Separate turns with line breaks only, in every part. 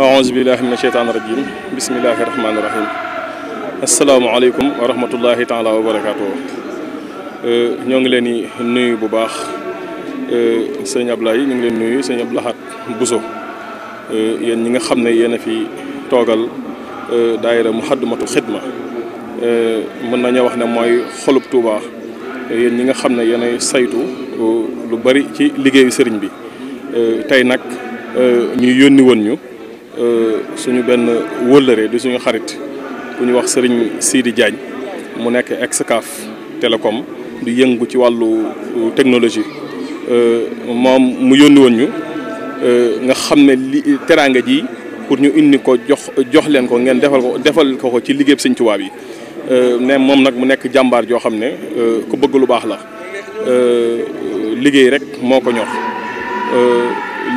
aouzu billahi mina sheytaani rajim bismillahi rahmaani rahim asalaamaaleykum wa rahmatullahi taala wa barakaatu. ñoo ngi leen di nuyu bu baax sëñ Ablaye ñu ngi leen nuyu sëñ Abdou Lahad Bousso yéen ñi nga xam ne yéen a fi toogal daayira Muxaddamatul Xidma mën nañoo wax ne mooy xolub Touba yéen ñi nga xam ne yéen a saytu lu bari ci liggéeyu sëriñ bi tey nag ñu yónni woon ñu suñu benn wëllëre di suñu xarit ku ñu wax sëriñ Sidi Diagne mu nekk Excaf Télécom di yëngu ci wàllu technologie moom mu yónni woon ñu nga xam ne teraanga ji pour ñu indi ko jox leen ko ngeen defal ko ci liggéey Sëriñ Tuubaa yi ne moom nag mu nekk jàmbaar joo xam ne ku bëgg lu baax la liggéey rek moo ko ñor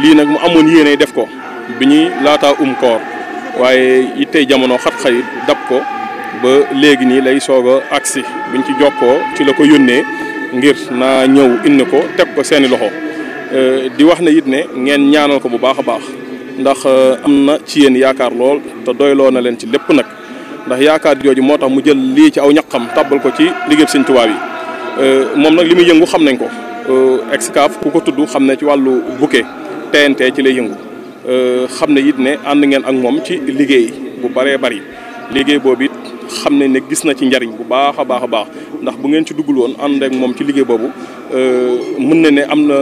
lii nag mu amoon yéene def ko bi ñuy laataa koor waaye ittey jamono xat-xay dab ko ba léegi nii lay soog a agsi buñ ci jokkoo ci la ko yónnee ngir naa ñëw indi ko teg ko seeni loxo di wax ne it ne ngeen ñaanal ko bu baax a baax ndax am na ci yéen yaakaar lool te doyloo na leen ci lépp nag ndax yaakaar jooju moo tax mu jël lii ci aw ñaqam tàbbal ko ci liggéey Sëriñ Tuubaa yi moom nag li muy yëngu xam nañ ko Excaf ku ko tudd xam ne ci wàllu bouquet TNT ci lay yëngu xam ne it ne ànd ngeen ak moom ci liggéey bu bëree bëri liggéey boobu it xam ne ne gis na ci njariñ bu baax a baax a baax ndax bu ngeen ci duggul woon ànd ak moom ci liggéey boobu mën na ne am na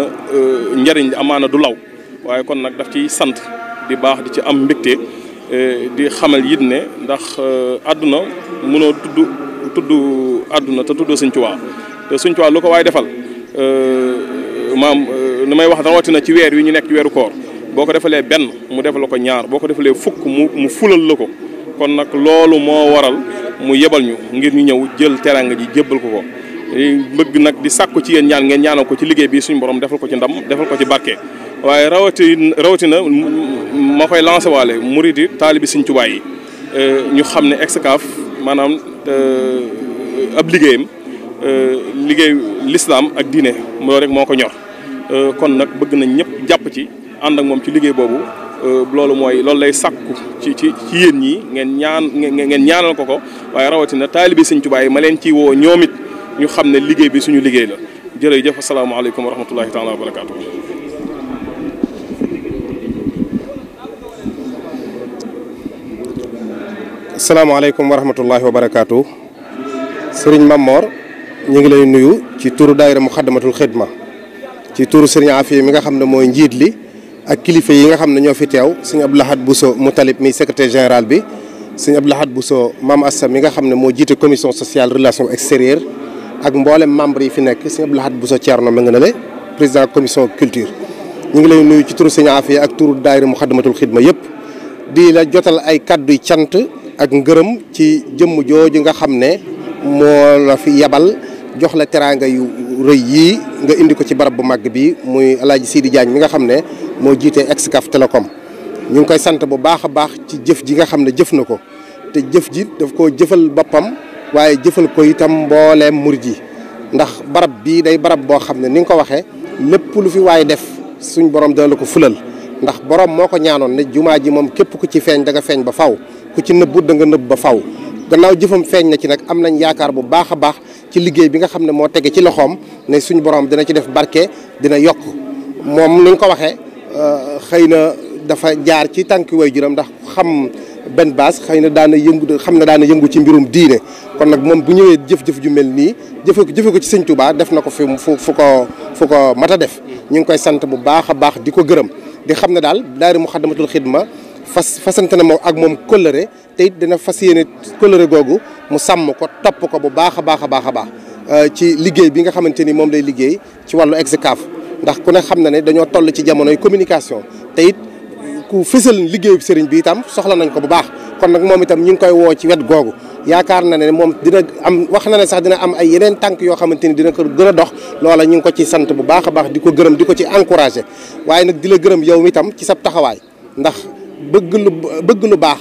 njariñ li amaana du law waaye kon nag daf ciy sant di baax di ci am mbégte di xamal it ne ndax àdduna mënoo tudd àdduna te tuddoo Sëriñ Tuubaa te Sëriñ Tuubaa lu ko waaye defal maam ni may wax rawatina ci weer wi ñu nekk ci weeru koor boo ko defalee benn mu defal ko ñaar boo ko defalee fukk mu fulal la ko kon nag loolu moo waral mu yebal ñu ngir ñu ñëw jël teraanga ji jébbal ko bëgg nag di sàkku ci yéen ñaan ngeen ñaanal ko ci liggéey bi suñu borom defal ko ci ndam defal ko ci barke. waaye rawatina ma koy lancé waale muridi taalibi Sëriñ Tuubaa yi ñu xam ne Excaf maanaam ab liggéeyam liggéey lislaam ak diine loolu rek moo ko ñor kon nag bëgg nañ ñëpp jàpp ci ànd ak moom ci liggéey boobu loolu lay sàkku ci yéen ñi ngeen ñaanal ko waaye rawatina taalibi Sëriñ Tuubaa yi ma leen ci woo ñoom it ñu xam ne liggéey bi suñu liggéey la jërëjëf asalaamaaleykum wa rahmatullahi taala wa barakaatu.
asalaamaaleykum wa rahmatullahi wa barakaatu. Sëriñ Mamor ñu ngi lay nuyu ci turu daayira Muxaddamatul Xidma ci turu Sëriñ Afiya mi nga xam ne mooy njiit li ak kilifa yi nga xam ne ñoo fi teew sëñ Abdou Lahad Bousso Moutalib mi secrétaire général bi sëñ Abdou Lahad Bousso Mame Assa mi nga xam ne moo jiite commission sociale relation extérieure ak mboolem membre yi fi nekk sëñ Abdou Lahad Bousso Thierno ma nga ne le président commission culture ñu ngi lay nuyu ci turu Sëriñ Afiya ak turu daayira Muxaddamatul Xidma yëpp di la jotal ay kadduy cant ak ngërëm ci jëmm jooju nga xam ne moo la fi yabal jox la teraanga yu rëy yii nga indi ko ci barab bu màgg bi muy El Hadj Sidi Diagne mi nga xam ne moo jiite Excaf Télécom ñu ngi koy sant bu baax a baax ci jëf ji nga xam ne jëf na ko te jëf ji daf koo jëfal boppam waaye jëfal ko itam mbooleem murid yi ndax barab bii day barab boo xam ne ni nga ko waxee lépp lu fi waaye def suñ borom dana la ko fulal ndax borom moo ko ñaanoon ne jumaa ji moom képp ku ci feeñ da nga feeñ ba faw ku ci nëbbu da nga nëbb ba faw gannaaw jëfam feeñ na ci nag am nañ yaakaar bu baax a baax ci liggéey bi nga xam ne moo tege ci loxoom ne suñu borom dina ci def barke dina yokk moom ni nga ko waxee xëy na dafa jaar ci tànki waajuram ndax xam benn baas xëy na daana yëngu ci mbirum diine kon nag moom bu ñëwee jëf-jëf ju mel nii jëfe ko ci Sëriñ Tuubaa def na ko fi fu ko mat a def ñu ngi koy sant bu baax a baax di ko gërëm di xam ne daal daayira Muxaddamatul Xidma fasante na moom ak moom kóllëre te it dina fas yéene kóllëre googu mu sàmm ko topp ko bu baax a baax a baax a baax ci liggéey bi nga xamante ni moom lay liggéey ci wàllu Excaf ndax ku ne xam na ne dañoo toll ci jamonoy communication te it ku fësal liggéeyu sëriñ bi itam soxla nañ ko bu baax kon nag moom itam ñu ngi koy woo ci wet googu yaakaar na ne moom dina am wax na ne sax dina am ay yeneen tànk yoo xamante ni dina ko gën a dox loola ñu ngi ko ci sant bu baax a baax di ko gërëm di ko ci encouragé waaye nag di la gërëm yow itam ci sa taxawaay ndax bëgg lu baax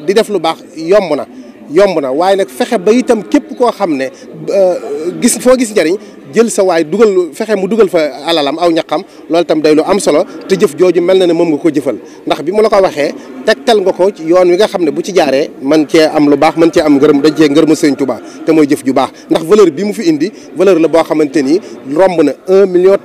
di def lu baax yomb na waaye nag fexe ba itam képp koo xam ne gis njariñ jël sa waay dugal fexe mu dugal fa alalam aw ñaqam loolu itam day lu am solo te jëf jooju mel na ne moom nga ko jëfal ndax bi mu la ko waxee tegtal nga ko ci yoon wi nga xam ne bu ci jaaree man cee am lu baax man cee am ngërëm dañ cee ngërëmu Sëriñ Tuubaa te mooy jëf ju baax ndax valeur bi mu fi indi valeur la boo xamante ni romb na 1,3 million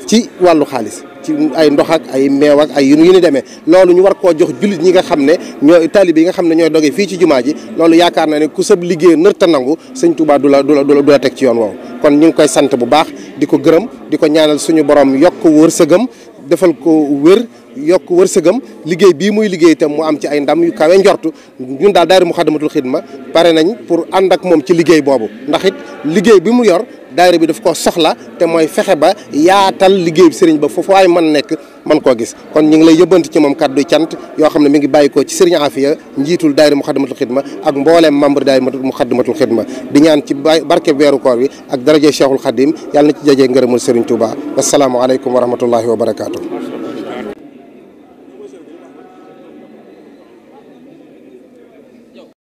ci wàllu xaalis ci ay ndox ak ay meew ak ay yu ni demee loolu ñu war koo jox jullit ñi nga xam ne ñooy taalibe yi nga xam ne ñooy doge fii ci jumaa ji loolu yaakaar naa ne ku sab liggéey nër ta nangu Sëñ Tuubaa du la teg ci yoon woowu kon ñu ngi koy sant bu baax di ko gërëm di ko ñaanal suñu borom yokk wërsëgam defal ko wér yokk wërsëgam liggéey bii muy liggéey itam mu am ci ay ndam yu kawe njortu ñun daal daayira Muxaddamatul Xidma pare nañ pour ànd ak moom ci liggéey boobu ndax it liggéey bi mu yor daayira bi daf ko soxla te mooy fexe ba yaatal liggéey bi sëriñ ba foofu waaye mën nekk mën koo gis kon ñu ngi lay yëbbanti ci moom kàddu cant yoo xam ne mi ngi bàyyi ko ci sëriñ Afiya njiitul daayira Muxaddamatul Xidma ak mbooleem membre daayira Muxaddamatul Xidma di ñaan ci barke weeru koor wi ak daraje Cheikhul Khadim yàlla na ci jajee ngërëmul sëriñ Touba wassalaamu aleykum wa rahmatullahi wa barakaatu.